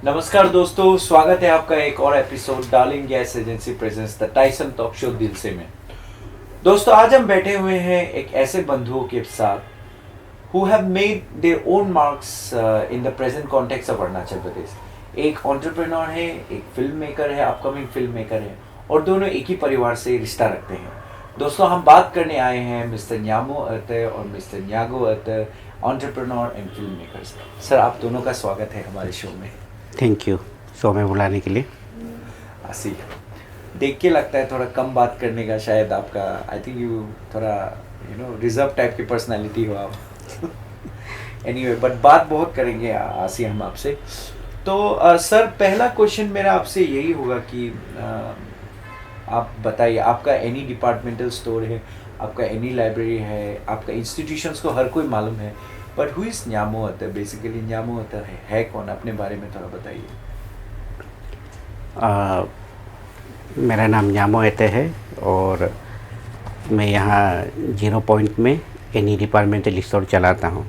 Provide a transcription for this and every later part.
नमस्कार दोस्तों, स्वागत है आपका एक और episode darling gas agency presents the Tyson talk show दिल से में। दोस्तों, आज हम बैठे हुए हैं एक ऐसे बंधुओं के साथ who have made their own marks in the present context of Arunachal Pradesh. एक एंटरप्रेन्योर है, एक फिल्म मेकर है, अपकमिंग फिल्म मेकर है, और दोनों एक ही परिवार से रिश्ता रखते हैं। दोस्तों, हम बात करने आए हैं मिस्टर न्यामो अते और मिस्टर न्यागो अते, entrepreneur and film makers. Sir, आप दोनों का स्वागत है हमारे शो में। थैंक यू शो में बुलाने के लिए। आसी देख के लगता है थोड़ा कम बात करने का शायद आपका, आई थिंक यू थोड़ा रिजर्व टाइप की पर्सनालिटी हो आप। एनीवे, बट बात बहुत करेंगे आसी हम आपसे। तो सर, पहला क्वेश्चन मेरा आपसे यही होगा कि आप बताइए, आपका एनी डिपार्टमेंटल स्टोर है, आपका एनी लाइब्रेरी है, आपका इंस्टीट्यूशंस को हर कोई मालूम है, बट हु इज न्यामो अते? बेसिकली न्यामो अते है कौन? अपने बारे में थोड़ा बताइए। मेरा नाम न्यामो अते है और मैं यहाँ 0 पॉइंट में एनी डिपार्टमेंटल स्टोर चलाता हूँ।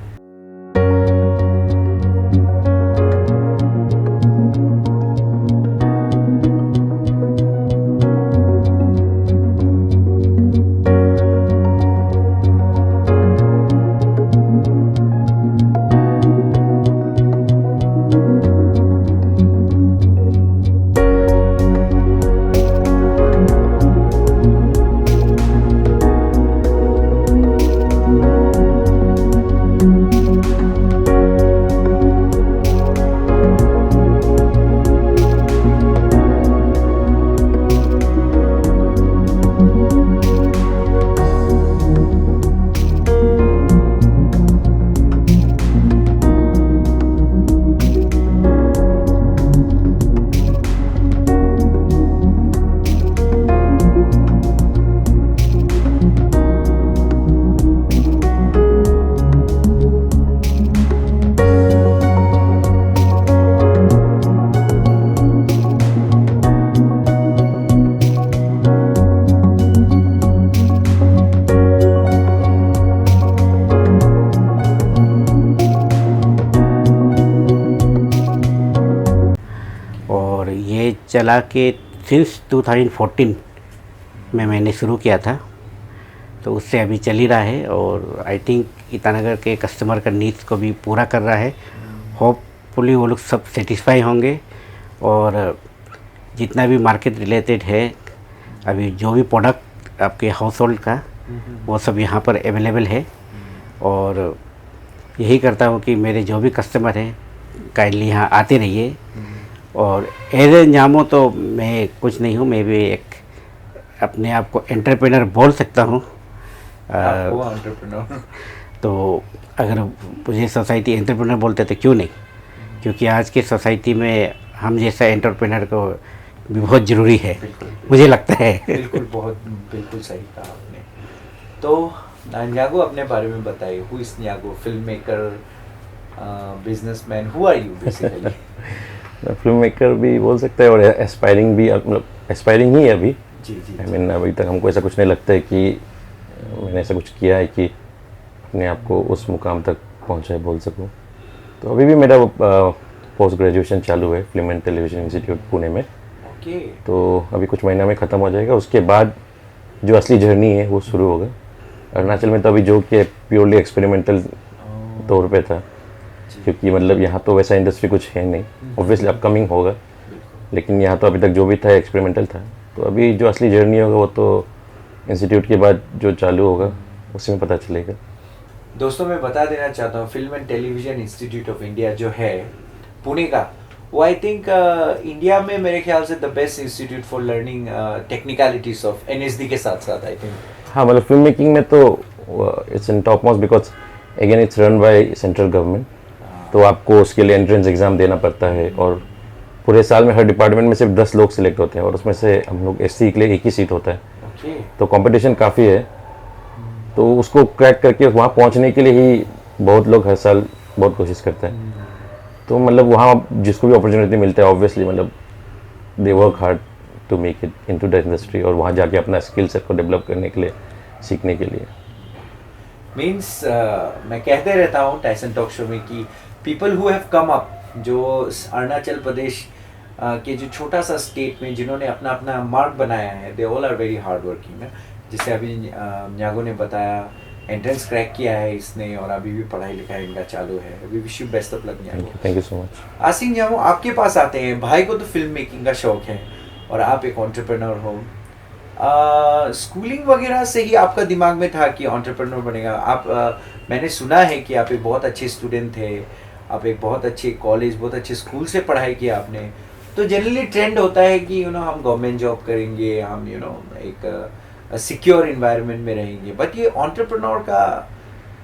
चला के सिंस 2014 में मैंने शुरू किया था, तो उससे अभी चल ही रहा है और आई थिंक ईटानगर के कस्टमर का नीड्स को भी पूरा कर रहा है। होपफुली वो लोग सब सेटिस्फाई होंगे और जितना भी मार्केट रिलेटेड है, अभी जो भी प्रोडक्ट आपके हाउस होल्ड का, वो सब यहाँ पर अवेलेबल है। और यही करता हूँ कि मेरे जो भी कस्टमर हैं काइंडली यहाँ आते रहिए। और एज ए न्यामो तो मैं कुछ नहीं हूँ, मैं भी एक अपने आप को एंटरप्रेनर बोल सकता हूँ। तो अगर मुझे सोसाइटी एंटरप्रेनर बोलते तो क्यों नहीं, क्योंकि आज के सोसाइटी में हम जैसा एंटरप्रेनर को भी बहुत ज़रूरी है, मुझे लगता है। बिल्कुल सही कहा आपने। तो न्यागो, अपने बारे में बताइए। Who is Nyago? Film maker, businessman, who are you basically? Film maker भी बोल सकते हैं और एस्पायरिंग भी, मतलब एस्पायरिंग ही है अभी। जी। आई मीन अभी तक हमको ऐसा कुछ नहीं लगता है कि मैंने ऐसा कुछ किया है कि अपने आप को उस मुकाम तक पहुंचा है बोल सकूं। तो अभी भी मेरा पोस्ट ग्रेजुएशन चालू है film and television institute Pune में। तो अभी कुछ महीना में ख़त्म हो जाएगा। उसके बाद जो असली जर्नी है वो शुरू होगा। अरुणाचल में तो अभी जो कि प्योरली एक्सपेरिमेंटल तौर पे था, क्योंकि मतलब यहाँ तो वैसा इंडस्ट्री कुछ है नहीं। ऑब्वियसली अपकमिंग होगा, लेकिन यहाँ तो अभी तक जो भी था एक्सपेरिमेंटल था। तो अभी जो असली जर्नी होगा वो तो इंस्टीट्यूट के बाद जो चालू होगा उसी में पता चलेगा। दोस्तों, मैं बता देना चाहता हूँ, film and television institute of India जो है पुणे का, वो आई थिंक इंडिया में मेरे ख्याल से the best institute for learning technicalities of NSD के साथ साथ, आई थिंक। हाँ, मतलब फिल्म मेकिंग में तो it's in top most, because again it's run by central government. तो आपको उसके लिए एंट्रेंस एग्ज़ाम देना पड़ता है और पूरे साल में हर डिपार्टमेंट में सिर्फ 10 लोग सिलेक्ट होते हैं और उसमें से हम लोग एससी के लिए एक ही सीट होता है। तो कंपटीशन काफ़ी है। तो उसको क्रैक करके वहाँ पहुँचने के लिए ही बहुत लोग हर साल बहुत कोशिश करते हैं। तो मतलब वहाँ जिसको भी अपॉर्चुनिटी मिलता है, ऑब्वियसली मतलब they work hard to make it into the industry और वहाँ जाके अपना स्किल सेट को डेवलप करने के लिए, सीखने के लिए। मीन्स मैं कहते रहता हूँ टाइसन टॉक शो में कि people who have come up जो अरुणाचल प्रदेश के जो छोटा सा स्टेट में जिन्होंने अपना अपना मार्क बनाया है, they all are very hard working. जैसे अभी न्यागो ने बताया एंट्रेंस क्रैक किया है इसने और अभी भी पढ़ाई लिखाई इनका चालू है। We wish you best of luck Nyago. Thank you so much. Asif Nyago, आपके पास आते हैं, भाई को तो फिल्म मेकिंग का शौक है और आप एक एंटरप्रेन्योर हो। स्कूलिंग वगैरह से ही आपका दिमाग में था कि एंटरप्रेन्योर बनेगा आप? मैंने सुना है कि आप एक बहुत अच्छे स्टूडेंट थे, आप एक बहुत अच्छे कॉलेज, बहुत अच्छे स्कूल से पढ़ाई की आपने। तो जनरली ट्रेंड होता है कि हम गवर्नमेंट जॉब करेंगे, हम एक सिक्योर इन्वायरमेंट में रहेंगे, बट ये एंटरप्रेन्योर का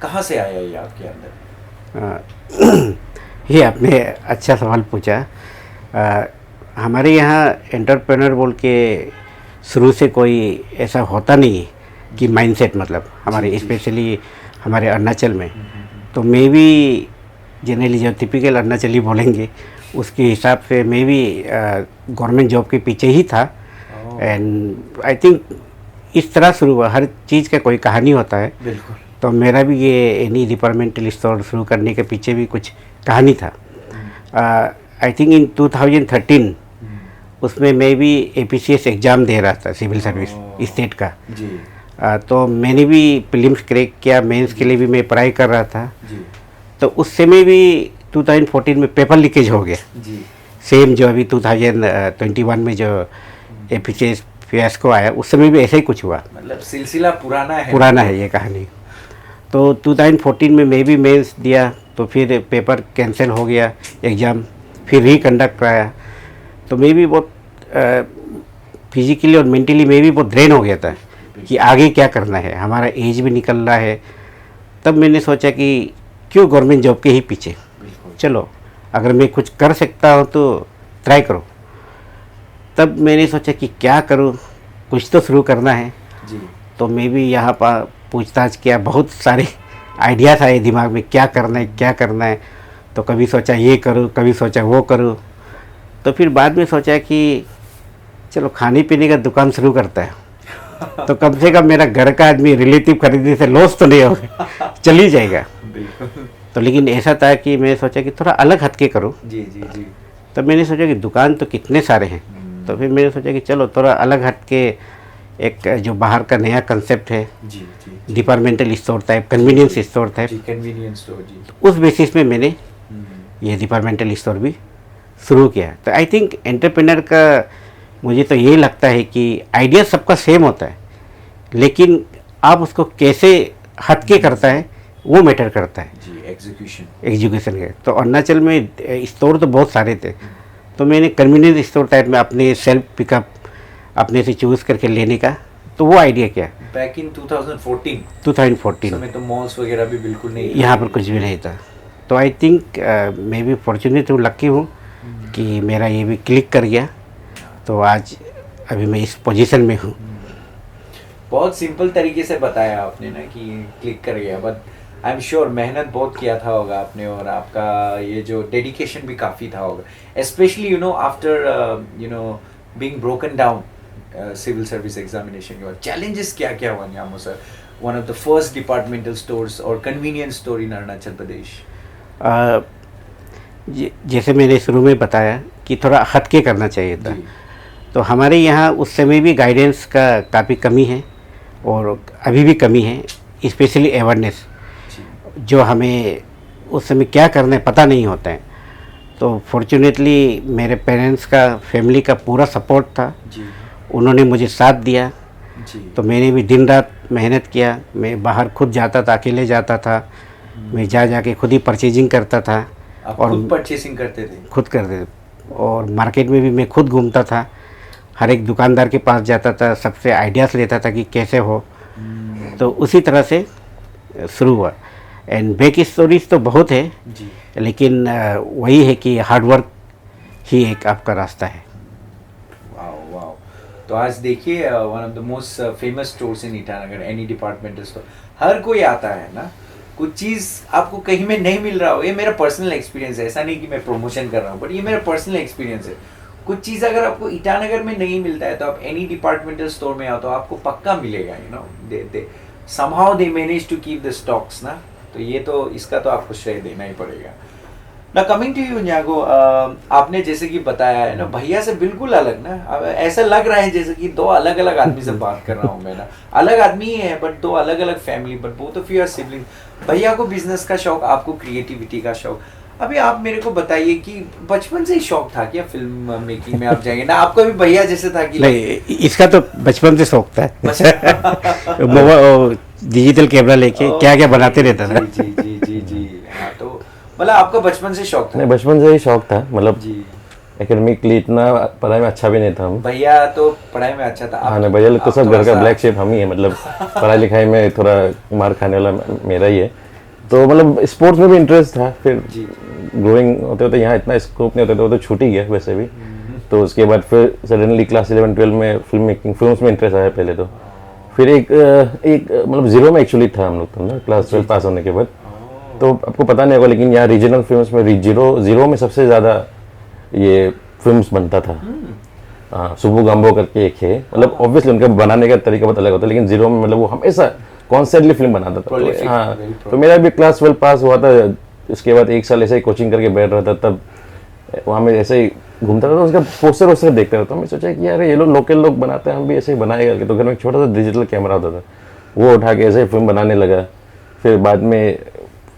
कहाँ से आया ये आपके अंदर? ये आपने अच्छा सवाल पूछा। हमारे यहाँ एंटरप्रेन्योर बोल के शुरू से कोई ऐसा होता नहीं है कि माइंडसेट, मतलब हमारे स्पेशली हमारे अरुणाचल में। तो मैं भी जनरली जो टिपिकल अरुणाचली बोलेंगे उसके हिसाब से मैं भी गवर्नमेंट जॉब के पीछे ही था। एंड आई थिंक इस तरह शुरू हुआ, हर चीज़ का कोई कहानी होता है। बिल्कुल। तो मेरा भी ये एनी डिपार्टमेंटल स्टोर शुरू करने के पीछे भी कुछ कहानी था। आई थिंक इन 2013 उसमें मैं भी APCS एग्ज़ाम दे रहा था, सिविल सर्विस स्टेट का जी। तो मैंने भी प्रीलिम्स क्रैक किया, मेंस के लिए भी मैं पढ़ाई कर रहा था। जी तो उस समय भी 2014 में पेपर लीकेज हो गया, जी। सेम जो अभी 2021 में जो APCS फियास्को आया, उस समय भी ऐसा ही कुछ हुआ। मतलब सिलसिला पुराना है ये कहानी। तो 2014 में मैं भी मेंस दिया, तो फिर पेपर कैंसिल हो गया एग्ज़ाम, फिर रिकंडक्ट कराया। तो मैं भी बहुत फिजिकली और मेंटली मैं भी बहुत ड्रेन हो गया था कि आगे क्या करना है, हमारा एज भी निकल रहा है। तब मैंने सोचा कि क्यों गवर्नमेंट जॉब के ही पीछे, चलो अगर मैं कुछ कर सकता हूँ तो ट्राई करो। तब मैंने सोचा कि क्या करूँ, कुछ तो शुरू करना है जी। तो मैं भी यहाँ पर पूछताछ किया, बहुत सारे आइडियाज़ आए दिमाग में, क्या करना है। तो कभी सोचा ये करूँ, कभी सोचा वो करूँ। तो फिर बाद में सोचा कि चलो खाने पीने का दुकान शुरू करता है तो कम से कम मेरा घर का आदमी रिलेटिव खरीदने से लॉस तो नहीं होगा, चल ही जाएगा। तो लेकिन ऐसा था कि मैं सोचा कि थोड़ा अलग हटके करूँ। जी जी जी। तब मैंने सोचा कि दुकान तो कितने सारे हैं, तो फिर मैंने सोचा कि चलो थोड़ा अलग हटके एक जो बाहर का नया कंसेप्ट है, जी जी। Departmental store type, convenience store type, convenience store जी। उस बेसिस में मैंने ये डिपार्टमेंटल स्टोर भी शुरू किया। तो आई थिंक एंटरप्रेन्योर का मुझे तो ये लगता है कि आइडिया सबका सेम होता है, लेकिन आप उसको कैसे हटके करता है वो मैटर करता है जी। एग्जीक्यूशन के। तो अरुणाचल में स्टोर तो बहुत सारे थे, तो मैंने कन्वीनियंस स्टोर टाइप में अपने सेल्फ पिकअप अपने से चूज़ करके लेने का, तो वो आइडिया क्या बैक इन 2014 समय तो मॉल्स वगैरह भी बिल्कुल नहीं, यहाँ पर कुछ भी नहीं था। तो आई थिंक मैं भी फॉर्चुनेट हूँ, लकी हूँ कि मेरा ये भी क्लिक कर गया। तो आज अभी मैं इस पोजीशन में हूँ। बहुत सिंपल तरीके से बताया आपने ना कि क्लिक कर गया, बट आई एम श्योर मेहनत बहुत किया था होगा आपने, और आपका ये जो डेडिकेशन भी काफ़ी था होगा, specially after being broken down civil service examination के बाद। चैलेंजेस क्या क्या हुआ Nyamo sir, one of the first departmental stores और convenience store in Arunachal Pradesh? जैसे मैंने शुरू में बताया कि थोड़ा हटके करना चाहिए था, तो हमारे यहाँ उस समय भी गाइडेंस का काफ़ी कमी है और अभी भी कमी है, स्पेशली अवेयरनेस, जो हमें उस समय क्या करना है पता नहीं होता है। तो फॉर्चुनेटली मेरे पेरेंट्स का, फैमिली का पूरा सपोर्ट था जी। उन्होंने मुझे साथ दिया जी। तो मैंने भी दिन रात मेहनत किया। मैं बाहर खुद जाता था, अकेले जाता था, मैं जाके खुद ही परचेजिंग करता था। आप और खुद परचेसिंग करते थे? खुद करते थे, और मार्केट में भी मैं खुद घूमता था, हर एक दुकानदार के पास जाता था, सबसे आइडियाज़ लेता था कि कैसे हो। तो उसी तरह से शुरू हुआ। एंड बैक स्टोरीज तो बहुत है जी, लेकिन वही है कि हार्डवर्क ही एक आपका रास्ता है। Wow wow. तो आज देखिए one of the most famous stores in Itanagar, any departmental store, हर कोई आता है ना, कुछ चीज़ आपको कहीं में नहीं मिल रहा हो। ये मेरा पर्सनल एक्सपीरियंस है, ऐसा नहीं कि मैं प्रमोशन कर रहा हूँ, बट ये मेरा पर्सनल एक्सपीरियंस है। कुछ चीज़ अगर आपको ईटानगर में नहीं मिलता है तो आप एनी डिपार्टमेंटल स्टोर में आओ तो आपको पक्का मिलेगा। दे somehow they manage to keep the stocks ना, तो ये तो इसका तो आपको श्रेय देना ही पड़ेगा। ना कमिंग टू यू न्यागो, आपने जैसे कि बताया है ना भैया से बिल्कुल अलग ना, अब ऐसा लग रहा है जैसे कि दो अलग अलग आदमी से बात कर रहा हूँ मैं ना, अलग आदमी ही है बट दो अलग अलग family, but both of you are sibling. भैया को बिजनेस का शौक, आपको क्रिएटिविटी का शौक। अभी आप मेरे को बताइए कि बचपन से ही शौक था क्या फिल्म मेकिंग में आप जाएंगे ना, आपको भी भैया जैसे था कि नहीं, इसका तो बचपन से शौक था। डिजिटल कैमरा लेके क्या क्या बनाते रहता था। जी जी जी जी हाँ, तो मतलब आपका बचपन से शौक था? नहीं, बचपन से ही शौक था, मतलब जी। एकेडमिकली इतना पढ़ाई में अच्छा भी नहीं था हम। भैया तो पढ़ाई में अच्छा था। हाँ ना, भैया लोग तो सब घर का ब्लैक शेप हम ही है, मतलब पढ़ाई लिखाई में थोड़ा मार खाने वाला मेरा ही है। तो मतलब स्पोर्ट्स में भी इंटरेस्ट था, फिर ग्रोइंग होते होते यहाँ इतना स्कोप नहीं होता, तो छूट ही गया वैसे भी। तो उसके बाद फिर सडनली क्लास 11-12 में फिल्म मेकिंग, फिल्म्स में इंटरेस्ट आया पहले तो। फिर एक मतलब जीरो में एक्चुअली था हम लोग तो ना, क्लास 12 पास होने के बाद। तो आपको पता नहीं होगा लेकिन यहाँ रीजनल फिल्म्स में जीरो में सबसे ज़्यादा ये फिल्म्स बनता था। सुबु गाम्बो करके एक है, मतलब ऑब्वियसली उनका बनाने का तरीका बहुत अलग होता है, लेकिन जीरो में मतलब वो हमेशा कॉन्स्टेंटली फिल्म बनाता था। तो हाँ, तो मेरा भी क्लास 12 पास हुआ था, इसके बाद एक साल ऐसे ही कोचिंग करके बैठ रहा था, तब वहाँ में ऐसे ही घूमता था तो उसका पोस्टर वोस्टर देखता था। तो मैं सोचा कि यार ये लोग लोकल लोग बनाते हैं, हम भी ऐसे ही बनाए करके। तो घर में एक छोटा सा डिजिटल कैमरा होता था, वो उठा के ऐसे ही फिल्म बनाने लगा। फिर बाद में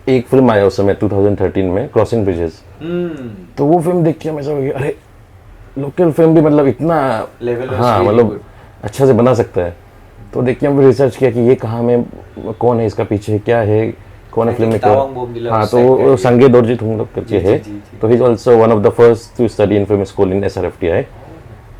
एक फिल्म आया उस समय 2013 में, क्रॉसिंग ब्रिजेस। तो वो फिल्म देख के मैं समझ अरे लोकल फिल्म भी मतलब इतना लेवल, हाँ मतलब अच्छा से बना सकता है। तो देख के हम रिसर्च किया कि ये कहाँ में, कौन है इसका पीछे, क्या है, कौन है फिल्म मेकर। हाँ, तो वो संगे दोरजित हम लोग करके है। तो he is also one of the first to study in film school in SRFTI।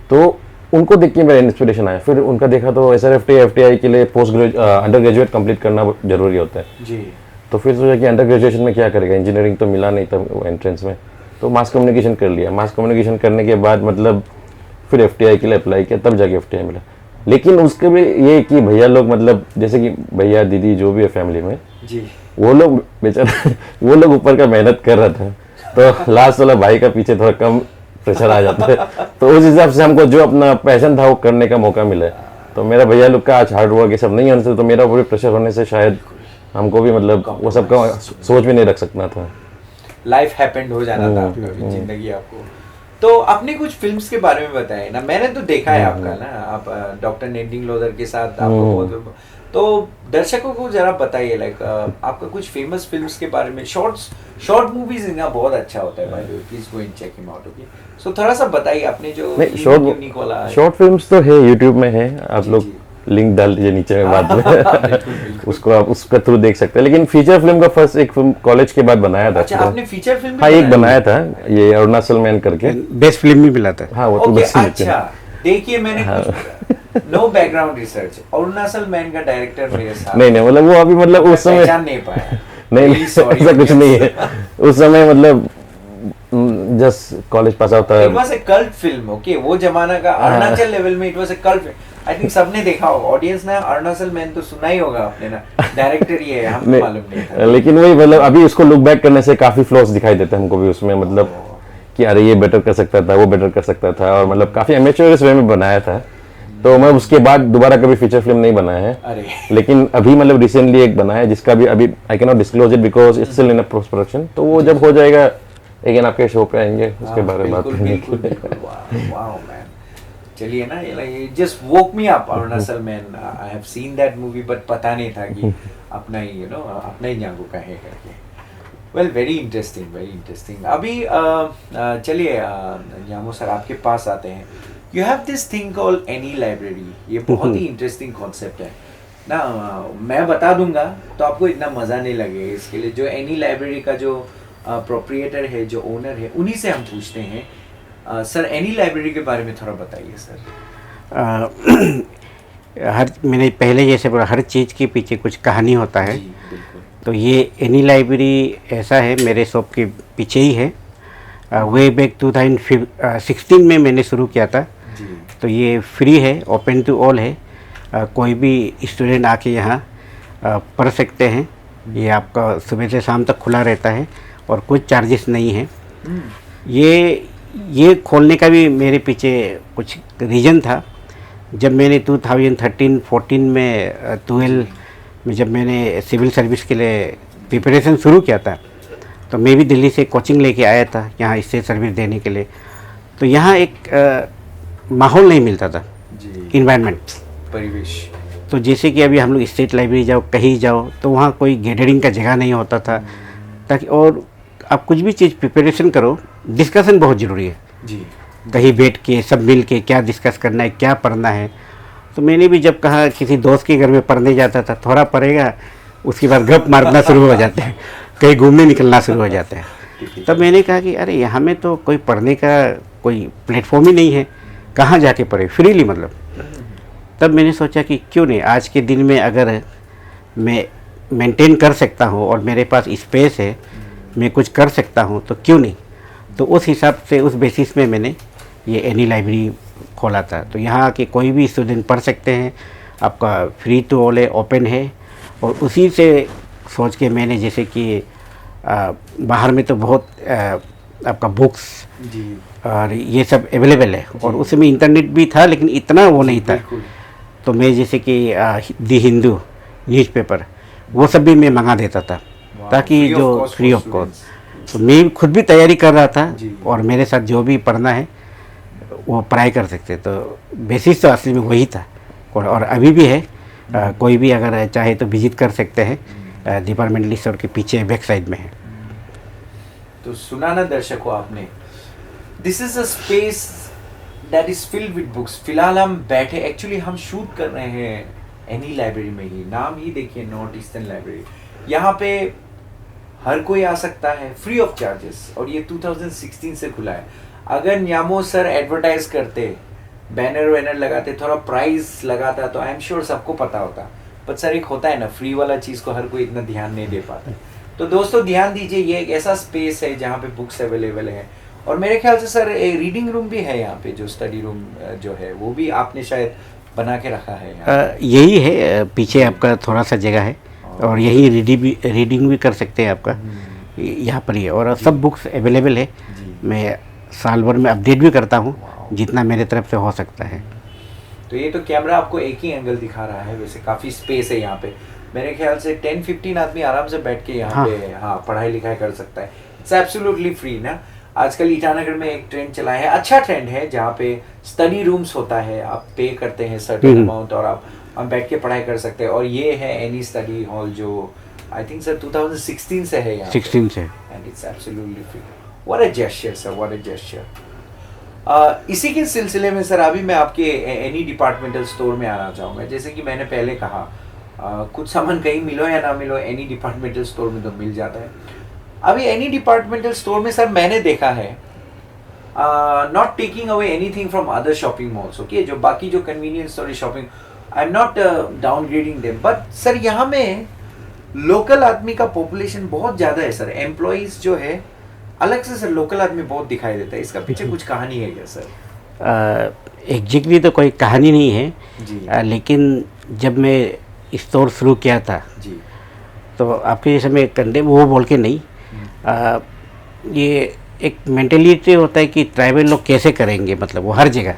तो उनको देख के मेरा इंस्पिरेशन आया। फिर उनका देखा तो SRFTI FTI के लिए अंडर ग्रेजुएट कंप्लीट करना जरूरी होता है जी। तो फिर सोचा कि अंडर ग्रेजुएशन में क्या करेगा, इंजीनियरिंग तो मिला नहीं था एंट्रेंस में, तो मास कम्युनिकेशन कर लिया। मास कम्युनिकेशन करने के बाद मतलब फिर FTI के लिए अप्लाई किया, तब जाके FTI मिला। लेकिन उसके भी ये कि भैया लोग मतलब जैसे कि भैया दीदी जो भी है फैमिली में जी, वो लोग बेचारा वो लोग ऊपर का मेहनत कर रहा था, तो लास्ट वाला भाई का पीछे थोड़ा कम प्रेशर आ जाता है। तो उस हिसाब से हमको जो अपना पैशन था वो करने का मौका मिला। तो मेरा भैया लोग का आज हार्ड वर्क ये सब नहीं होने से, तो मेरा पूरे प्रेशर होने से शायद हमको भी मतलब वो सब का सोच भी नहीं रख सकना था। लाइफ हैपेंड हो जाना था आपका, जिंदगी आपको। तो आपने कुछ फिल्म्स के बारे में बताया ना, मैंने तो देखा है आपका ना, आप डॉक्टर नेडिंग लोदर के साथ आपको बहुत, तो दर्शकों को जरा बताइए लाइक आपका कुछ फेमस फिल्म्स के बारे में। शॉर्ट मूवीज इनका बहुत अच्छा होता है, by the way please go and check him out. Okay, so थोड़ा सा बताइए आपने जो यूनिक वाला शॉर्ट फिल्म्स तो है यूट्यूब में है, आप लोग लिंक डाल दीजिए नीचे में बाद में उसको आप उसका थ्रू देख सकते हैं। लेकिन फीचर फिल्म का फर्स्ट एक फिल्म कॉलेज के बाद बनाया था। अच्छा, आपने फीचर फिल्म? हाँ, एक बनाया था ये अरुणाचल मैन करके, बेस्ट फिल्म भी मिला था। हाँ, वो तो बेस्ट। अच्छा, देखिए मैंने no background research, Arunachal man का डायरेक्टर मेरे साथ नहीं मतलब वो अभी मतलब उस समय पहचान नहीं पाया। नहीं ऐसा कुछ नहीं है। उस समय मतलब जस्ट कॉलेज पास आउट था। It was a cult film. Okay, वो जमाना का अरुणाचल लेवल में it was a cult film. I think सबने देखा होगा, ऑडियंस ने अरुणाचल मैन तो सुना ही होगा आपने ना, डायरेक्टर ये है, हमको मालूम नहीं था। लेकिन वही मतलब अभी उसको लुक बैक करने से काफी फ्लॉस दिखाई देते हैं हमको भी उसमें, मतलब कि अरे ये बेटर कर सकता था, वो बेटर कर सकता था, और मतलब काफी एमेच्योर वे में बनाया था। तो मैं उसके बाद दोबारा कभी फीचर फिल्म नहीं बनाया है। लेकिन अभी मतलब रिसेंटली एक बनाया है जिसका भी अभी I can not disclose it because it's still in post production. तो वो जब हो जाएगा अगेन आपके शो पे आएंगे, उसके बारे में बात करेंगे। वाओ मैन, चलिए ना, ये just woke me up Arunachal man. I have seen that movie but पता नहीं था कि अपना ही अपना ही न्यागो का है करके। Well, very interesting, very interesting. अभी चलिए न्यामो सर आपके पास आते हैं। You have this thing called any library, ये बहुत ही इंटरेस्टिंग कॉन्सेप्ट है ना। मैं बता दूंगा तो आपको इतना मज़ा नहीं लगेगा। इसके लिए जो एनी लाइब्रेरी का जो प्रोप्रिएटर है, जो ओनर है, उन्हीं से हम पूछते हैं। सर, एनी लाइब्रेरी के बारे में थोड़ा बताइए सर। हर मैंने पहले जैसे बोला, हर चीज़ के पीछे कुछ कहानी होता है। तो ये एनी लाइब्रेरी ऐसा है, मेरे शॉप के पीछे ही है। वे बैक 2016 में मैंने शुरू किया था। तो ये फ्री है, ओपन टू ऑल है। कोई भी स्टूडेंट आके यहाँ पढ़ सकते हैं। ये आपका सुबह से शाम तक खुला रहता है और कुछ चार्जेस नहीं है। ये खोलने का भी मेरे पीछे कुछ रीज़न था। जब मैंने 2013-14 में 12 में जब मैंने सिविल सर्विस के लिए प्रिपरेशन शुरू किया था, तो मैं भी दिल्ली से कोचिंग लेके आया था यहाँ स्टेज सर्विस देने के लिए। तो यहाँ एक माहौल नहीं मिलता था, जी, इन्वायरमेंट। परिवेश। तो जैसे कि अभी हम लोग स्टेट लाइब्रेरी जाओ, कहीं जाओ, तो वहाँ कोई गैदरिंग का जगह नहीं होता था, ताकि और आप कुछ भी चीज़ प्रिपरेशन करो, डिस्कशन बहुत ज़रूरी है। जी, कहीं बैठ के सब मिल के क्या डिस्कस करना है, क्या पढ़ना है। तो मैंने भी जब कहा किसी दोस्त के घर में पढ़ने जाता था, थोड़ा पढ़ेगा, उसके बाद गप मारना शुरू हो जाते हैं, कहीं घूमने निकलना शुरू हो जाता है। तब मैंने कहा कि अरे यहाँ में तो कोई पढ़ने का कोई प्लेटफॉर्म ही नहीं है, कहाँ जाके पढ़े फ्रीली, मतलब। तब मैंने सोचा कि क्यों नहीं, आज के दिन में अगर मैं मेंटेन कर सकता हूँ और मेरे पास स्पेस है, मैं कुछ कर सकता हूँ, तो क्यों नहीं। तो उस हिसाब से, उस बेसिस में मैंने ये एनी लाइब्रेरी खोला था। तो यहाँ के कोई भी स्टूडेंट पढ़ सकते हैं, आपका फ्री टू ऑल है, ओपन है। और उसी से सोच के मैंने, जैसे कि बाहर में तो बहुत आपका बुक्स जी, और ये सब अवेलेबल है, और उसमें इंटरनेट भी था, लेकिन इतना वो नहीं था। बिल्कुल। तो मैं जैसे कि दी हिंदू न्यूज़पेपर, वो सब भी मैं मंगा देता था, ताकि Free of जो cost free for of cost. students। तो मैं खुद भी तैयारी कर रहा था, जी। और मेरे साथ जो भी पढ़ना है वो पढ़ाई कर सकते। तो बेसिस तो असली में वही था, और अभी भी है। कोई भी अगर चाहे तो विजिट कर सकते हैं, डिपार्टमेंटल स्टोर के पीछे बैक साइड में है। तो सुना ना दर्शकों आपने, this is a space that is filled with books. फिलहाल हम बैठे, एक्चुअली हम शूट कर रहे हैं एनी लाइब्रेरी में ही। नाम ही देखिए, नॉर्थ ईस्टर्न लाइब्रेरी। यहाँ पे हर कोई आ सकता है, फ्री ऑफ चार्जेस, और ये 2016 से खुला है। अगर न्यामो सर एडवर्टाइज करते, बैनर वैनर लगाते, थोड़ा प्राइस लगाता, तो आई एम श्योर सबको पता होता। पर सर, एक होता है ना, फ्री वाला चीज़ को हर कोई इतना ध्यान नहीं दे पाता। तो दोस्तों ध्यान दीजिए, ये एक ऐसा स्पेस है जहाँ पे बुक्स अवेलेबल है। और मेरे ख्याल से सर एक रीडिंग रूम भी है यहाँ पे, जो स्टडी रूम जो है वो भी आपने शायद बना के रखा है यहाँ। यही है, पीछे आपका थोड़ा सा जगह है, और यही रीडिंग भी कर सकते हैं आपका, यहाँ पर ही है। और सब बुक्स अवेलेबल है। मैं साल भर में अपडेट भी करता हूँ, जितना मेरे तरफ से हो सकता है। तो ये तो कैमरा आपको एक ही एंगल दिखा रहा है, वैसे काफ़ी स्पेस है यहाँ पे। मेरे ख्याल से 10-15 आदमी आराम से बैठ के यहाँ पे पढ़ाई लिखाई कर सकता है। इट्स एब्सोल्युटली फ्री ना। आजकल ईटानगर में एक ट्रेंड चला है, अच्छा ट्रेंड है, जहाँ पे स्टडी रूम्स होता है, आप पे करते हैं सर्टेन अमाउंट, और आप बैठ के पढ़ाई कर सकते हैं। और ये है एनी स्टडी हॉल, जो आई थिंक सर 2016 से है यहाँ 16 से, and it's absolutely free. What a gesture sir, what a gesture. इसी के सिलसिले में सर, अभी मैं आपके एनी डिपार्टमेंटल स्टोर में आना चाहूँगा। जैसे कि मैंने पहले कहा, कुछ सामान कहीं मिलो या ना मिलो, एनी डिपार्टमेंटल स्टोर में तो मिल जाता है। अभी एनी डिपार्टमेंटल स्टोर में सर मैंने देखा है, not taking away anything from other shopping malls, okay, जो बाकी जो convenience store shopping, I am not downgrading them, but sir यहाँ में लोकल आदमी का पॉपुलेशन बहुत ज़्यादा है सर। एम्प्लॉइज जो है अलग से सर, लोकल आदमी बहुत दिखाई देता है। इसका पीछे कुछ कहानी है क्या सर? एग्जैक्टली तो कोई कहानी नहीं है जी, लेकिन जब मैं स्टोर शुरू किया था, जी, तो आपके जैसे मैं कंडे वो बोल के नहीं, ये एक मेंटेलिटी होता है कि ट्राइबल लोग कैसे करेंगे, मतलब वो हर जगह।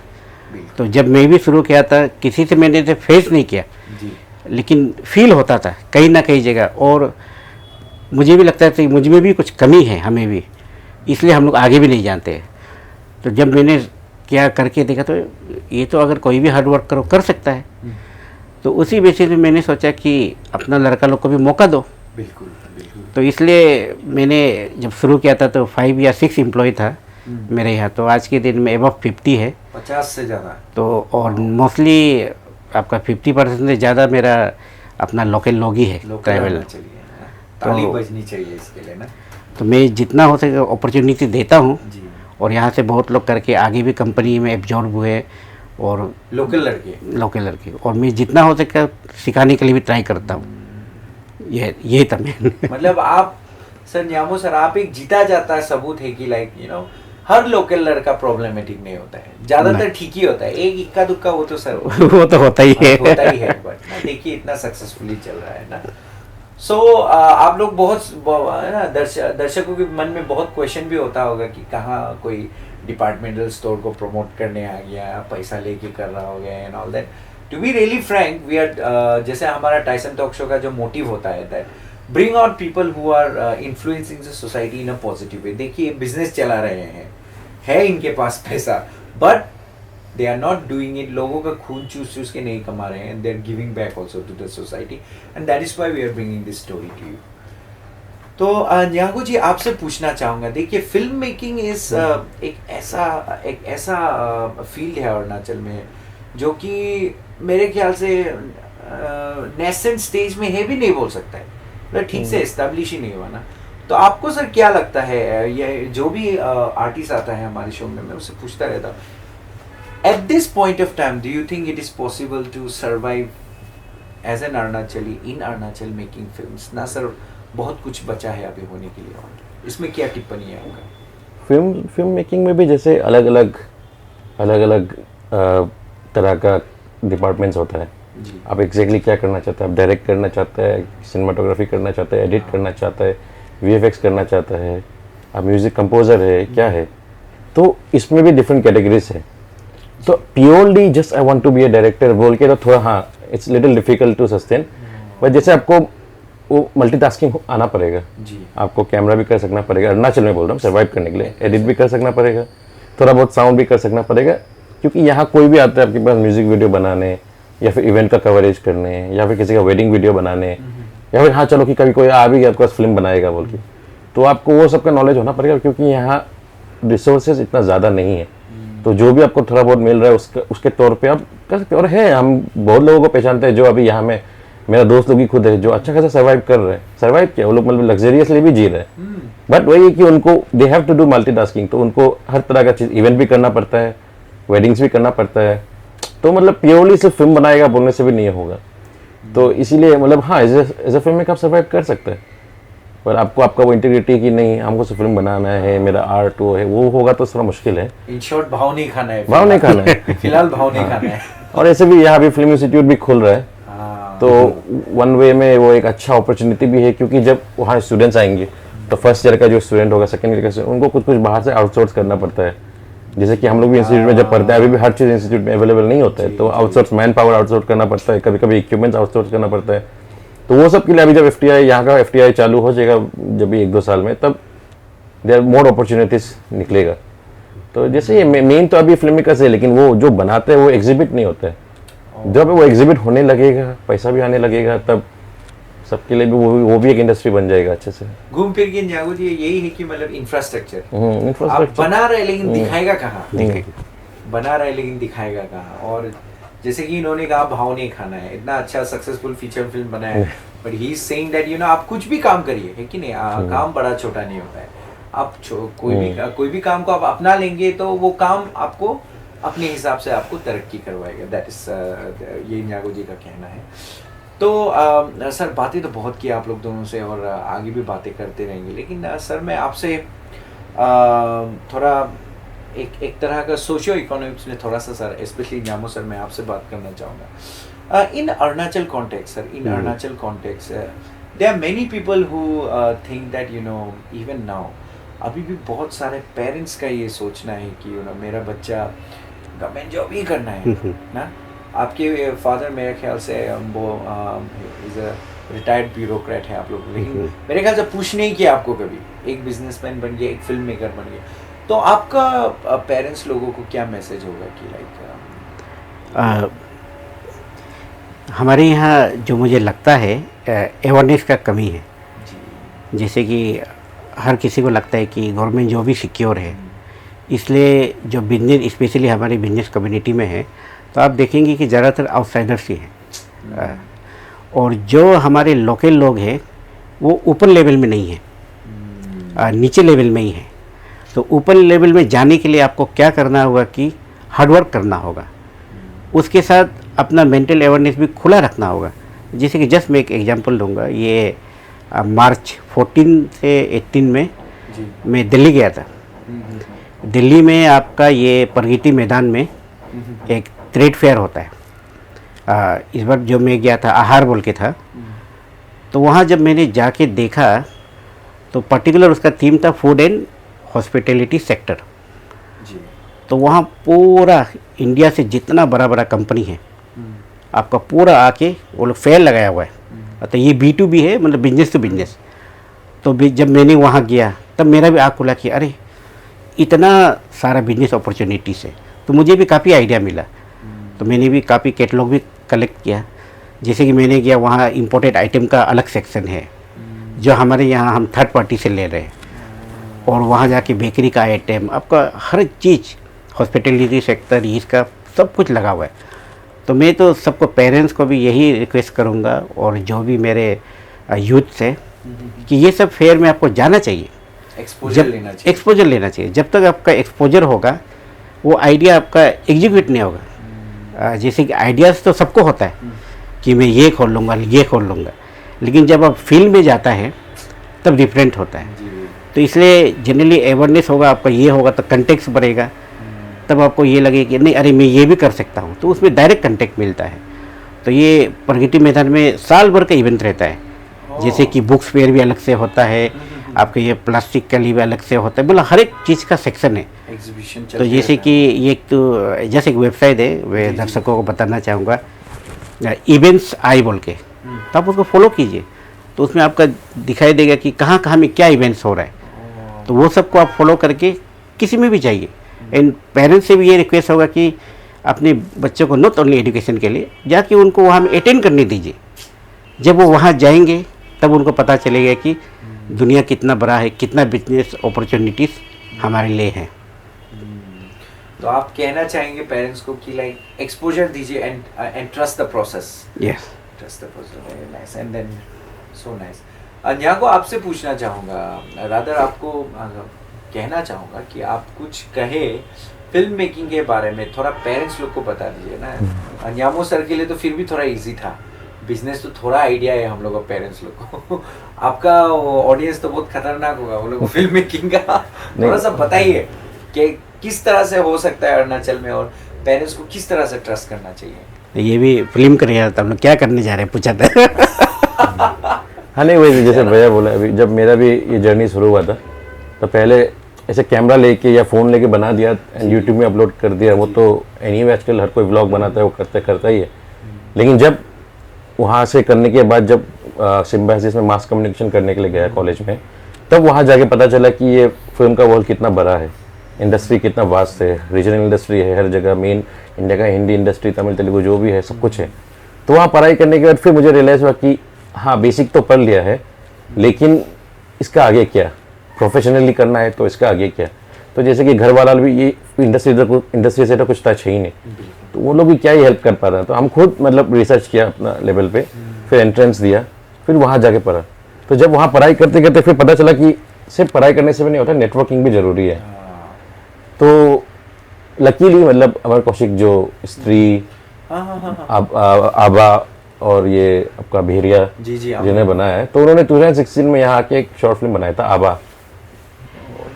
बिल्कुल, तो जब मैं भी शुरू किया था, किसी से मैंने इसे फेस नहीं किया, जी, लेकिन फील होता था कहीं ना कहीं जगह, और मुझे भी लगता था कि मुझ में भी कुछ कमी है, हमें भी, इसलिए हम लोग आगे भी नहीं जानते। तो जब मैंने क्या करके देखा, तो ये तो अगर कोई भी हार्ड वर्क करो कर सकता है। तो उसी बेसिस में मैंने सोचा कि अपना लड़का लोग को भी मौका दो। बिल्कुल, बिल्कुल, तो इसलिए मैंने जब शुरू किया था तो 5 या 6 एम्प्लॉय था मेरे यहाँ। तो आज के दिन में अबव 50 है, 50 से ज़्यादा। तो और मोस्टली आपका 50% से ज़्यादा मेरा अपना लोकल लोग ही है, लोकल ट्रैवल। होना चाहिए ना। ताली बजनी चाहिए इसके लिए ना। तो मैं जितना हो सके अपॉर्चुनिटी देता हूँ, जी, और यहाँ से बहुत लोग करके आगे भी कंपनी में एब्जॉर्ब हुए, और लोकल लड़के। और मैं जितना हो सके सिखाने के लिए भी ट्राई करता हूँ। ये था मैं मतलब आप सर, न्यामो सर, आप एक जीता जाता है सबूत है कि like you know, her local लड़का प्रॉब्लमेटिक नहीं होता है, ज्यादातर ठीक ही होता है। एक इक्का दुक्का वो तो सर वो तो होता ही है, होता ही है, बट देखिए इतना सक्सेसफुली चल रहा है ना। सो आप लोग बहुत है ना, दर्शकों के मन में बहुत क्वेश्चन भी होता होगा कि कहाँ कोई डिपार्टमेंटल स्टोर को प्रमोट करने आ गया, पैसा लेके कर रहा हो गया and all that. To be really frank, we are जैसे हमारा टाइसन टॉक शो का जो मोटिव होता है that bring out people who are influencing the society in a positive way. देखिए बिजनेस चला रहे हैं, है इनके पास पैसा, but they are not doing it. लोगों का खून चूस चूस के नहीं कमा रहे हैं, and they are giving back also to the society, and that is why we are bringing this story to you. तो न्यागो जी आपसे पूछना चाहूँगा, देखिए फिल्म मेकिंग इज एक ऐसा फील्ड है अरुणाचल में जो कि मेरे ख्याल से नेसेंट स्टेज में है भी नहीं बोल सकता है, मतलब ठीक से एस्टेब्लिश ही नहीं हुआ ना। तो आपको सर क्या लगता है, ये जो भी आर्टिस्ट आता है हमारे शो में, मैं उससे पूछता रहता हूँ, at this point of time do you think it is possible to survive as an Arunachali in Arunachal making films? ना सर बहुत कुछ बचा है अभी होने के लिए, और इसमें क्या टिप्पणी है आपका? फिल्म मेकिंग में भी जैसे अलग अलग तरह का डिपार्टमेंट्स होता है जी। आप एग्जैक्टली क्या करना चाहते हैं, आप डायरेक्ट करना चाहते हैं, सिनेमाटोग्राफी करना चाहते हैं, एडिट करना चाहता है, वीएफएक्स करना चाहता है, आप म्यूजिक कंपोजर है, क्या है, तो इसमें भी डिफरेंट कैटेगरीज है। तो purely just I want to be a director बोल के तो थोड़ा हाँ it's little difficult to sustain, but जैसे आपको वो मल्टीटास्किंग आना पड़ेगा जी। आपको कैमरा भी कर सकना पड़ेगा, अरुणाचल में बोल रहा हूँ, सर्वाइव करने के लिए एडिट भी कर सकना पड़ेगा, थोड़ा बहुत साउंड भी कर सकना पड़ेगा, क्योंकि यहाँ कोई भी आता है आपके पास म्यूजिक वीडियो बनाने या फिर इवेंट का कवरेज करने या फिर किसी का वेडिंग वीडियो बनाने या फिर हाँ चलो कि कभी कोई आ भी गया आपके पास फिल्म बनाएगा बोल के, तो आपको वो सब का नॉलेज होना पड़ेगा, क्योंकि यहाँ रिसोर्सेज इतना ज़्यादा नहीं है। तो जो भी आपको थोड़ा बहुत मिल रहा है उसके तौर पे आप कर सकते हैं। और है हम बहुत लोगों को पहचानते हैं जो अभी यहाँ में, मेरा दोस्त लोग ही खुद है जो अच्छा खासा सर्वाइव कर रहे हैं, सर्वाइव किया वो लोग मतलब लग्जरियसली भी जी रहे हैं, बट वही है कि उनको they have to do multitasking, तो उनको हर तरह का चीज़ इवेंट भी करना पड़ता है, वेडिंग्स भी करना पड़ता है, तो मतलब प्योरली सिर्फ फिल्म बनाएगा बोलने से भी नहीं होगा। तो इसीलिए मतलब हाँ एज ए फिल्म में आप सर्वाइव कर सकते हैं, पर आपको आपका वो इंटीग्रिटी कि नहीं हमको सिर्फ फिल्म बनाना है, मेरा आर्ट वो है, वो होगा तो थोड़ा मुश्किल है। इन शॉर्ट भाव नहीं खाना है, भाव नहीं खाना है फिलहाल भाव नहीं खाना है। और ऐसे भी यहाँ भी फिल्म इंस्टीट्यूट भी खुल रहा है, तो वन वे में वो एक अच्छा अपॉर्चुनिटी भी है, क्योंकि जब वहाँ स्टूडेंट्स आएंगे तो फर्स्ट ईयर का जो स्टूडेंट होगा, सेकंड ईयर का स्टूडेंट, उनको कुछ बाहर से आउटसोर्स करना पड़ता है। जैसे कि हम लोग भी इंस्टीट्यूट में जब पढ़ते हैं, अभी भी हर चीज़ इंस्टीट्यूट में अवेलेबल नहीं होता है, तो आउटसोर्स मैन पावर आउटसोर्स करना पड़ता है, कभी कभी इक्विपमेंट्स आउटसोर्स करना पड़ता है। तो वो सब के लिए अभी जब एफटीआई यहाँ का एफटीआई चालू हो जाएगा जब भी 1-2 साल में, तब देयर मोर अपॉर्चुनिटीज निकलेगा। तो जैसे ये मेन तो अभी फिल्म मेकर्स है, लेकिन वो जो बनाते हैं वो एग्जिबिट नहीं होता है। जब वो एग्जिबिट होने लगेगा, पैसा भी आने लगेगा, तब सबके लिए भी वो भी एक इंडस्ट्री बन जाएगा अच्छे से। घूम फिर के न्यागो जी यही है कि मतलब इंफ्रास्ट्रक्चर इंफ्रास्ट्रक्चर आप बना रहे लेकिन दिखाएगा कहाँ, बना रहे लेकिन दिखाएगा कहाँ। और जैसे कि इन्होंने कहा भाव नहीं खाना है, इतना अच्छा सक्सेसफुल फीचर फिल्म बनाया है, but he is saying that you no आप कुछ भी काम करिए, है कि नहीं, काम बड़ा छोटा नहीं होता है। आप कोई भी काम को आप अपना लेंगे तो वो काम आपको अपने हिसाब से आपको तरक्की करवाएगा। दैट इज ये न्यागो जी का कहना है। तो सर बातें तो बहुत की आप लोग दोनों से, और आगे भी बातें करते रहेंगे, लेकिन सर मैं आपसे थोड़ा एक तरह का सोशियो इकोनॉमिक्स में थोड़ा सा सर, स्पेशली न्यामो सर, मैं आपसे बात करना चाहूँगा। In Arunachal context sir, in Arunachal context there are many people who think that you know even now अभी भी बहुत सारे पेरेंट्स का ये सोचना है कि यू नो मेरा बच्चा गवर्नमेंट जॉब ही करना है ना। आपके फादर मेरे ख्याल से वो इज अ रिटायर्ड ब्यूरोक्रेट है आप लोग, लेकिन मेरे ख्याल से पूछ नहीं किया आपको कभी, एक बिजनेसमैन बन गया, एक फिल्म मेकर बन गया। तो आपका पेरेंट्स लोगों को क्या मैसेज होगा कि लाइक हमारे यहाँ जो मुझे लगता है अवेयरनेस का कमी है। जैसे कि हर किसी को लगता है कि गवर्नमेंट जॉब भी सिक्योर है, इसलिए जो बिजनेस स्पेशली हमारी बिजनेस कम्युनिटी में है तो आप देखेंगे कि ज़्यादातर आउटसाइडर्स ही हैं, और जो हमारे लोकल लोग हैं वो ऊपर लेवल में नहीं है, नीचे लेवल में ही है। तो ऊपर लेवल में जाने के लिए आपको क्या करना होगा कि हार्डवर्क करना होगा, उसके साथ अपना मेंटल अवेयरनेस भी खुला रखना होगा। जैसे कि जस्ट मैं एक एग्जांपल दूंगा, ये मार्च 14 से 18 में मैं दिल्ली गया था। दिल्ली में आपका ये प्रगति मैदान में एक ट्रेड फेयर होता है। इस बार जो मैं गया था आहार बोल के था, तो वहाँ जब मैंने जाके देखा तो पर्टिकुलर उसका थीम था फूड एंड हॉस्पिटैलिटी सेक्टर। तो वहाँ पूरा इंडिया से जितना बड़ा बड़ा कंपनी है आपका पूरा आके वो लोग फेयर लगाया हुआ है, तो ये B2B है, मतलब बिजनेस टू बिजनेस। तो जब मैंने वहाँ गया तब मेरा भी आँख खुला कि अरे इतना सारा बिजनेस अपॉर्चुनिटीज़ है, तो मुझे भी काफ़ी आइडिया मिला। तो मैंने भी काफ़ी कैटलॉग भी कलेक्ट किया। जैसे कि मैंने गया वहाँ इम्पोर्टेड आइटम का अलग सेक्शन है जो हमारे यहाँ हम थर्ड पार्टी से ले रहे हैं, और वहाँ जाके बेकरी का आइटम, आपका हर चीज़, हॉस्पिटलिटी सेक्टर, इसका सब कुछ लगा हुआ है। तो मैं तो सबको, पेरेंट्स को भी यही रिक्वेस्ट करूँगा और जो भी मेरे यूथ से, कि ये सब फेयर में आपको जाना चाहिए, एक्सपोजर लेना चाहिए। एक्सपोजर लेना चाहिए। जब तक आपका एक्सपोजर होगा वो आइडिया आपका एग्जीक्यूट नहीं होगा। जैसे कि आइडियाज़ तो सबको होता है कि मैं ये खोल लूँगा, ये खोल लूँगा, लेकिन जब आप फील्ड में जाता है तब डिफरेंट होता है। तो इसलिए जनरली अवेयरनेस होगा आपका, ये होगा तो कंटेक्ट बढ़ेगा, तब आपको ये लगे कि नहीं अरे मैं ये भी कर सकता हूँ, तो उसमें डायरेक्ट कंटेक्ट मिलता है। तो ये प्रगति मैदान में साल भर का इवेंट रहता है। जैसे कि बुक्स फेयर भी अलग से होता है, आपके ये प्लास्टिक के लिए भी अलग से होता है, मतलब हर एक चीज़ का सेक्शन है। एग्जीबिशन तो जैसे कि ये तो जैसे एक वेबसाइट है, वे दर्शकों को बताना चाहूँगा, इवेंट्स आई बोल के, तो आप उसको फॉलो कीजिए, तो उसमें आपका दिखाई देगा कि कहाँ कहाँ में क्या इवेंट्स हो रहा है। तो वो सबको आप फॉलो करके किसी में भी जाइए। एंड पेरेंट्स से भी ये रिक्वेस्ट होगा कि अपने बच्चों को नॉट ओनली एजुकेशन के लिए जाके उनको वहाँ में अटेंड करने दीजिए। जब वो वहाँ जाएंगे तब उनको पता चलेगा कि दुनिया कितना बड़ा है, कितना बिजनेस अपॉर्चुनिटीज़ हमारे लिए हैं। तो आप कहना चाहेंगे पेरेंट्स को कि लाइक एक्सपोजर दीजिए and trust the process. Yes, trust the process, very nice and then so nice. Anya को आपसे पूछना चाहूँगा, रादर आपको कहना चाहूँगा कि आप कुछ कहे फिल्म मेकिंग के बारे में, थोड़ा पेरेंट्स लोग को बता दीजिए ना। अन्यामो सर के लिए तो फिर भी थोड़ा इजी था, बिजनेस तो थोड़ा आइडिया है हम लोग को, पेरेंट्स लोग को। आपका ऑडियंस तो बहुत खतरनाक होगा, वो लोग को फिल्म मेकिंग का थोड़ा सा बताइए कि किस तरह से हो सकता है अरुणाचल में, और पेरेंट्स को किस तरह से ट्रस्ट करना चाहिए। ये भी फिल्म करिए तो हम लोग क्या करने जा रहे हैं, पूछा था। हाँ नहीं, वही जैसे भैया बोला, अभी जब मेरा भी ये जर्नी शुरू हुआ था तो पहले ऐसे कैमरा लेके या फ़ोन लेके बना दिया एंड यूट्यूब में अपलोड कर दिया। वो तो एनीवे आजकल हर कोई व्लॉग बनाता है, वो करता ही है। लेकिन जब वहाँ से करने के बाद, जब सिम्बायोसिस में मास कम्युनिकेशन करने के लिए गया कॉलेज में, तब वहाँ जाके पता चला कि ये फिल्म का वर्ल्ड कितना बड़ा है, इंडस्ट्री कितना वास्ट है, रीजनल इंडस्ट्री है हर जगह, मेन इंडिया का हिंदी इंडस्ट्री, तमिल तेलुगु जो भी है सब कुछ है। तो वहाँ पढ़ाई करने के बाद फिर मुझे रियलाइज़ हुआ कि हाँ बेसिक तो पढ़ लिया है, लेकिन इसका आगे क्या, प्रोफेशनली करना है तो इसका आगे क्या। तो जैसे कि घर वाला भी ये इंडस्ट्री से तो कुछ टच है ही नहीं, तो वो लोग भी क्या ही हेल्प कर पा रहा है। तो हम खुद मतलब रिसर्च किया अपना लेवल पे, फिर एंट्रेंस दिया, फिर वहाँ जाके पढ़ा। तो जब वहाँ पढ़ाई करते करते फिर पता चला कि सिर्फ पढ़ाई करने से भी नहीं होता, नेटवर्किंग भी ज़रूरी है। तो लकीली मतलब अमर कौशिक जो स्त्री, आबा और ये आपका भेरिया जिन्हें बनाया है, तो उन्होंने 2016 में यहाँ आके एक शॉर्ट फिल्म बनाया था आबा।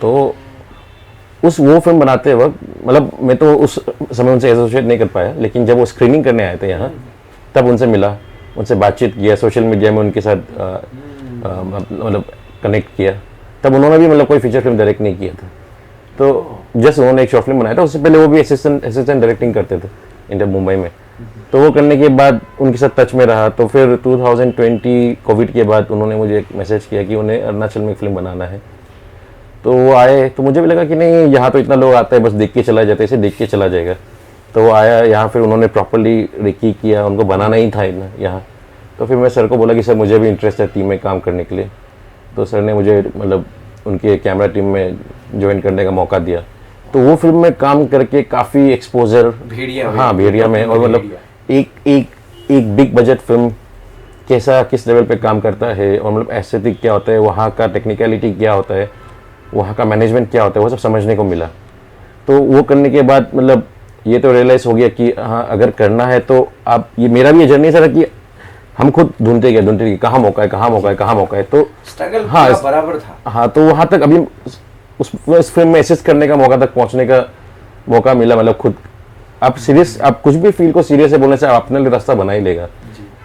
तो वो फिल्म बनाते वक्त मतलब मैं तो उस समय उनसे एसोसिएट नहीं कर पाया, लेकिन जब वो स्क्रीनिंग करने आए थे यहाँ तब उनसे मिला, उनसे बातचीत किया, सोशल मीडिया में उनके साथ मतलब कनेक्ट किया। तब उन्होंने भी मतलब कोई फीचर फिल्म डायरेक्ट नहीं किया था, तो जस्ट उन्होंने एक शॉर्ट फिल्म बनाया था। उससे पहले वो भी असिस्टेंट डायरेक्टिंग करते थे इंडिया मुंबई में। तो वो करने के बाद उनके साथ टच में रहा। तो फिर 2020 कोविड के बाद उन्होंने मुझे एक मैसेज किया कि उन्हें अरुणाचल में फिल्म बनाना है। तो वो आए, तो मुझे भी लगा कि नहीं यहाँ तो इतना लोग आता है, बस देख के चला जाता है, इसे देख के चला जाएगा। तो वो आया यहाँ, फिर उन्होंने प्रॉपर्ली रेकी किया, उनको बनाना ही था यहाँ। तो फिर मैं सर को बोला कि सर मुझे भी इंटरेस्ट है टीम में काम करने के लिए। तो सर ने मुझे मतलब उनके कैमरा टीम में ज्वाइन करने का मौका दिया। तो वो फिल्म में काम करके काफ़ी एक्सपोजर, भेड़िया में, और मतलब एक बिग बजट फिल्म कैसा किस लेवल पे काम करता है, और मतलब एस्थेटिक क्या होता है, वहाँ का टेक्निकलिटी क्या होता है, वहाँ का मैनेजमेंट क्या होता है, वो सब समझने को मिला। तो वो करने के बाद मतलब ये तो रियलाइज़ हो गया कि हाँ अगर करना है तो आप, ये मेरा भी ये जर्नी सर कि हम खुद ढूंढते गए कहाँ मौका है। तो स्ट्रगल हाँ बराबर था। हाँ, तो वहाँ तक अभी उस फिल्म में असिस्ट करने का मौका तक पहुँचने का मौका मिला। मतलब खुद आप सीरियस, आप कुछ भी फील को सीरियस है बोलने से आप अपने लिए रास्ता बना ही लेगा।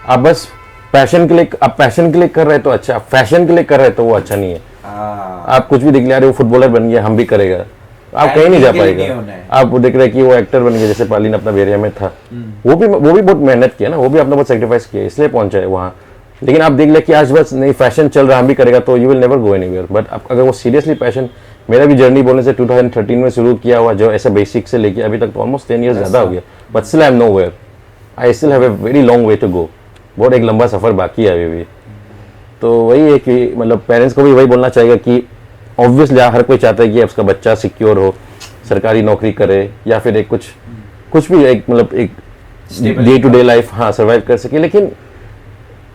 आप बस पैशन के लिए कर रहे तो अच्छा, फैशन के लिए कर रहे तो वो अच्छा नहीं है। आप कुछ भी देख लिया, वो फुटबॉलर बन गया, हम भी करेगा, आप कहीं नहीं जा पाएगा। आप वो देख रहे हैं कि वो एक्टर बन गया, जैसे पालीन अपना भेड़िया में था, वो भी बहुत मेहनत किया ना, वो भी अपना बहुत सेक्रीफाइस किया, इसलिए पहुंचा है वहाँ। लेकिन आप देख ले कि आज बस नहीं फैशन चल रहा, हम भी करेगा तो you will never go anywhere. But अगर वो सीरियसली पैशन, मेरा भी जर्नी बोलने से 2013 में शुरू किया हुआ, जो ऐसे बेसिक से लेके अभी तक तो ऑलमोस्ट 10 ईयर्स ज़्यादा हो गया, but still I am nowhere, I still have a very long way to go. बहुत एक लंबा सफ़र बाकी है अभी भी। तो वही है कि मतलब पेरेंट्स को भी वही बोलना चाहिए कि ऑब्वियसली हर कोई चाहता है कि उसका बच्चा सिक्योर हो, सरकारी नौकरी करे, या फिर एक कुछ भी एक मतलब एक डे टू डे लाइफ हाँ सर्वाइव कर सके। लेकिन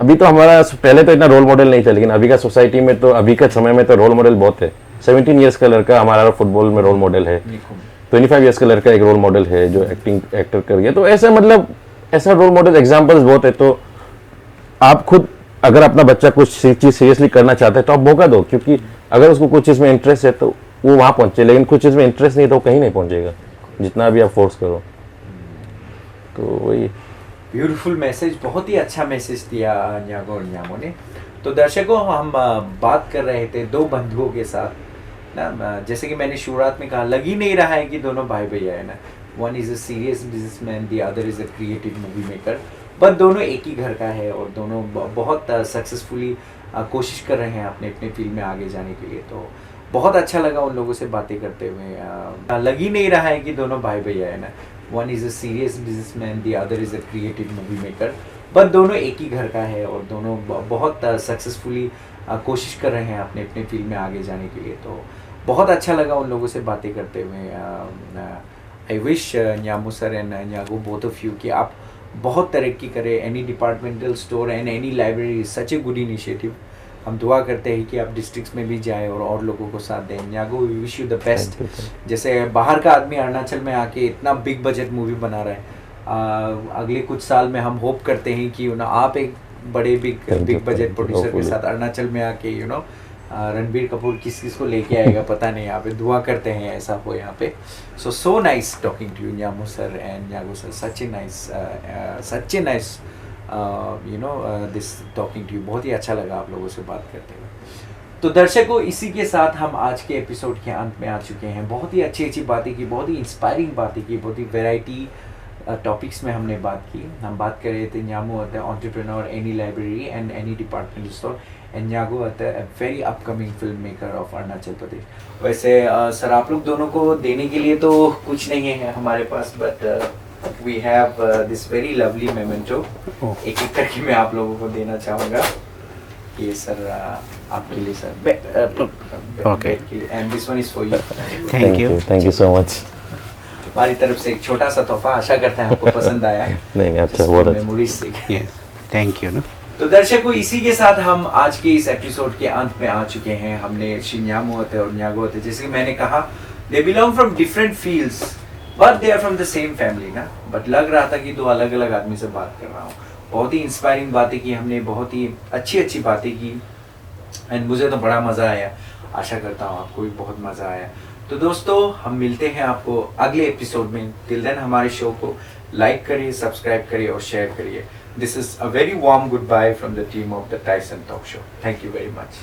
अभी तो हमारा, पहले तो इतना रोल मॉडल नहीं था, लेकिन अभी का सोसाइटी में तो, अभी का समय में तो रोल मॉडल बहुत है। 17 ईयर्स का लड़का हमारा फुटबॉल में रोल मॉडल है, 25 ईयर्स का लड़का एक रोल मॉडल है जो एक्टर कर गया। तो ऐसा मतलब ऐसा रोल मॉडल एग्जाम्पल्स बहुत है। तो आप खुद अगर अपना बच्चा कुछ चीज़ सीरियसली करना चाहता है तो आप मौका दो, क्योंकि अगर उसको कुछ चीज़ में इंटरेस्ट है तो वो वहाँ पहुँचे, लेकिन कुछ चीज़ में इंटरेस्ट नहीं है तो वो कहीं नहीं पहुँचेगा, जितना भी आप फोर्स करो। तो वही ब्यूटीफुल मैसेज, बहुत ही अच्छा मैसेज दिया न्यागो और न्यामो ने। तो दर्शकों, हम बात कर रहे थे दो बंधुओं के साथ ना, जैसे कि मैंने शुरुआत में कहा, लग ही नहीं रहा है कि दोनों भाई भैया है ना। One is a serious businessman, the other is a creative movie maker, but दोनों एक ही घर का है और दोनों बहुत सक्सेसफुली कोशिश कर रहे हैं अपने अपने फील्ड में आगे जाने के लिए। तो बहुत अच्छा लगा उन लोगों से बातें करते हुए। लग ही नहीं रहा है कि दोनों भाई भैया है ना। One is a serious businessman, the other is a creative movie maker, but दोनों एक ही घर का है और दोनों बहुत सक्सेसफुली कोशिश कर रहे हैं अपने अपने फील्ड में आगे जाने के लिए। तो बहुत अच्छा लगा उन लोगों से बातें करते हुए। I wish Nyamo sir and Nyago both of you कि आप बहुत तरक्की करें। Any departmental store and any library is such a good initiative. हम दुआ करते हैं कि आप डिस्ट्रिक्ट्स में भी जाएं और लोगों को साथ दें। Nyago, we wish you the best. जैसे बाहर का आदमी अरुणाचल में आके इतना बिग बजट मूवी बना रहा है, अगले कुछ साल में हम होप करते हैं कि आप एक बड़े बिग बजट प्रोड्यूसर के साथ अरुणाचल में आके रणबीर कपूर किस को लेके आएगा पता नहीं। यहाँ पे दुआ करते हैं ऐसा हो यहाँ पे। So nice talking to you Nyamo sir and Nyago sir, such a nice this talking to you. बहुत ही अच्छा लगा आप लोगों से बात करते हुए। तो दर्शकों, इसी के साथ हम आज के एपिसोड के अंत में आ चुके हैं। बहुत ही अच्छी बातें की, बहुत ही इंस्पायरिंग बातें की, बहुत ही वेराइटी टॉपिक्स में हमने बात की। हम बात कर रहे थे न्यामो होता है entrepreneur, any library and any departmental store, and Nyago होता है very upcoming film maker of Arunachal Pradesh. वैसे सर, आप लोग दोनों को देने के लिए तो कुछ नहीं है हमारे पास, but we have this very lovely memento. एक एक करके मैं आप लोगों को देना चाहूँगा। ये सर आपके लिए sir, okay, and this one is for you. Thank you so much. हमारी तरफ से एक छोटा सा तोहफा, आशा करते हैं आपको पसंद आया। नहीं अच्छा, बहुत अच्छा। मेमोरीज से। थैंक यू ना। तो दर्शकों, इसी के साथ हम आज के इस एपिसोड के अंत में आ चुके हैं। हमने श्री न्यामो होते और न्यागो होते, जैसे कि मैंने कहा, they belong from different fields but they are from the same family ना। बट लग रहा था कि दो अलग अलग आदमी से बात कर रहा हूँ। बहुत ही इंस्पायरिंग बातें की हमने, बहुत ही अच्छी बातें की, एंड मुझे तो बड़ा मज़ा आया। आशा करता हूँ आपको भी बहुत मज़ा आया। तो दोस्तों, हम मिलते हैं आपको अगले एपिसोड में। टिल देन हमारे शो को लाइक करिए, सब्सक्राइब करिए और शेयर करिए। This is a very warm goodbye from the team of the Tyson Talk Show. Thank you very much.